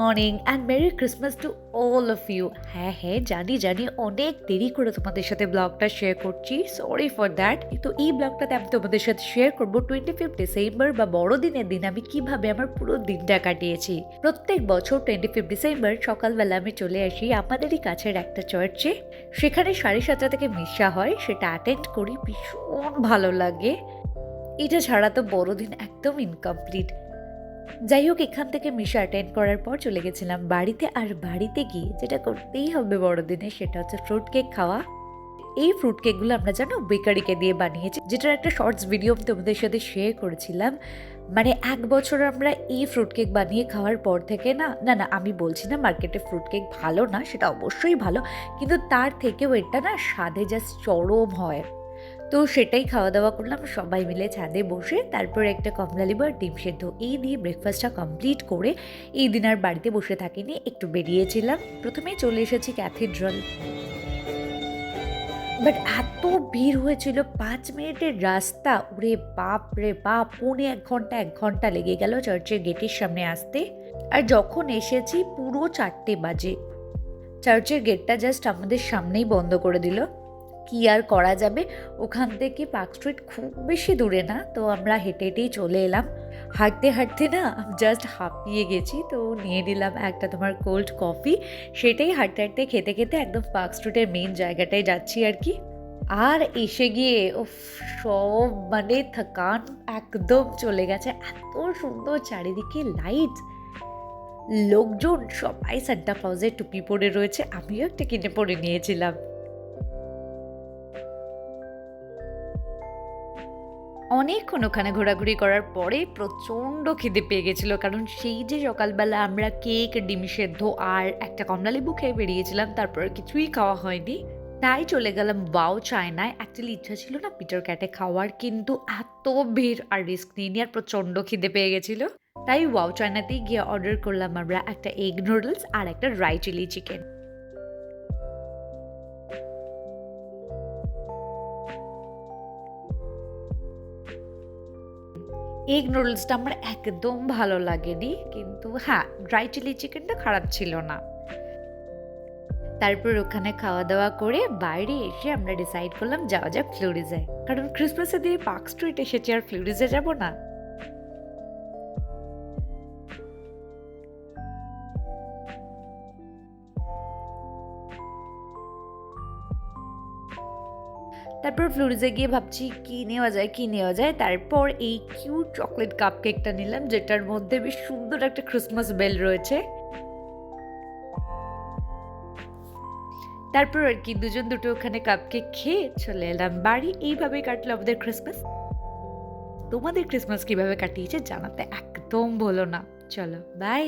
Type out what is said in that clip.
Morning and merry Christmas to all of you. হ্যাঁ, জানি অনেক দেরি করে তোমাদের সাথে ব্লগটা শেয়ার করছি, সরি ফর দ্যাট। তো এই ব্লগটাতে আমি তোমাদের সাথে শেয়ার করবো 25 ডিসেম্বর বা বড়দিনের দিন আমি কিভাবে আমার পুরো দিনটা কাটিয়েছি। প্রত্যেক বছর 25 ডিসেম্বর সকালবেলা আমি চলে আসি আমাদেরই কাছের একটা চার্চে। সেখানে 7:30 থেকে মিশা হয়, সেটা অ্যাটেন্ড করি, ভীষণ ভালো লাগে। এটা ছাড়া তো বড়দিন একদম ইনকমপ্লিট। যাই হোক, এখান থেকে মিশা অ্যাটেন্ড করার পর চলে গেছিলাম বাড়িতে। আর বাড়িতে গিয়ে যেটা করতেই হবে বড়দিনে, সেটা হচ্ছে ফ্রুট কেক খাওয়া। এই ফ্রুট কেকগুলো আমরা জানো বেকারিকে দিয়ে বানিয়েছি, যেটার একটা শর্টস ভিডিও আমি তোমাদের সাথে শেয়ার করেছিলাম। মানে 1 বছর আমরা এই ফ্রুট কেক বানিয়ে খাওয়ার পর থেকে না না না আমি বলছি না মার্কেটে ফ্রুট কেক ভালো না, সেটা অবশ্যই ভালো, কিন্তু তার থেকেও এটা না স্বাদে জাস্ট চরম হয়। তো সেটাই খাওয়া দাওয়া করলাম সবাই মিলে ছাদে বসে। তারপর একটা কমলালেবু আর ডিম সেদ্ধ এই দিয়ে ব্রেকফাস্টটা কমপ্লিট করে এই দিন আর বাড়িতে বসে থাকিনি, একটু বেরিয়েছিলাম। প্রথমেই চলে এসেছি ক্যাথিড্রাল। বাট এত ভিড় হয়েছিল, 5 মিনিটের রাস্তা, ওরে বাপ রে বাপ, পৌনে 1 ঘন্টা লেগে গেল চার্চের গেটের সামনে আসতে। আর যখন এসেছি পুরো 4টে বাজে। চার্চের গেটটা জাস্ট আমাদের সামনেই বন্ধ করে দিল। কি আর করা যাবে, ওখান থেকে পার্ক স্ট্রিট খুব বেশি দূরে না, তো আমরা হেঁটে হেঁটেই চলে এলাম। হাঁটতে হাঁটতে না জাস্ট হাঁপিয়ে গেছি, তো নিয়ে নিলাম একটা তোমার কোল্ড কফি। সেটাই হাঁটতে হাঁটতে খেতে খেতে একদম পার্ক স্ট্রিটের মেইন জায়গাটায় যাচ্ছি আর কি। আর এসে গিয়ে সব মানে থকান একদম চলে গেছে। এত সুন্দর চারিদিকে লাইট, লোকজন সবাই সান্টা ক্লজের টুপি পরে রয়েছে, আমিও একটা কিনে পরে নিয়েছিলাম। অনেকক্ষণ ওখানে ঘোরাঘুরি করার পরে প্রচণ্ড খিদে পেয়ে গেছিলো, কারণ সেই যে সকালবেলা আমরা কেক, ডিম সেদ্ধ আর একটা কমলালেবু খেয়ে বেরিয়েছিলাম, তারপর কিছুই খাওয়া হয়নি। তাই চলে গেলাম ওয়াও চায়নায়। অ্যাকচুয়ালি ইচ্ছা ছিল না পিটার ক্যাটে খাওয়ার, কিন্তু এত ভিড় আর রিস্ক নিয়ে নিয়ে আর প্রচণ্ড খিদে পেয়ে গেছিলো। তাই ওয়াও চায়নাতেই গিয়ে অর্ডার করলাম আমরা একটা এগ নুডলস আর একটা ড্রাই চিলি চিকেন। এগ নুডলসটা আমার একদম ভালো লাগেনি, কিন্তু হ্যাঁ, ড্রাই চিলি চিকেনটা খারাপ ছিল না। তারপর ওখানে খাওয়া দাওয়া করে বাইরে এসে আমরা ডিসাইড করলাম যাওয়া যাক ফ্লোরিজে, কারণ ক্রিসমাসের দিয়ে পার্ক স্ট্রিট এসেছি, আর ফ্লোরিজে যাব না। তারপর ফ্লোরিজে গিয়ে ভাবছি কি নেওয়া যায়। তারপর এই কিউট চকলেট কাপ কেকটা নিলাম, যেটার মধ্যে বেশ সুন্দর একটা ক্রিসমাস বেল রয়েছে। তারপর আর কি দুজন দুটো ওখানে কাপ কেক খেয়ে চলে এলাম বাড়ি। এইভাবে কাটলো আমাদের ক্রিসমাস। তোমাদের ক্রিসমাস কিভাবে কাটিয়েছে জানাতে একদম ভুলো না। চলো বাই।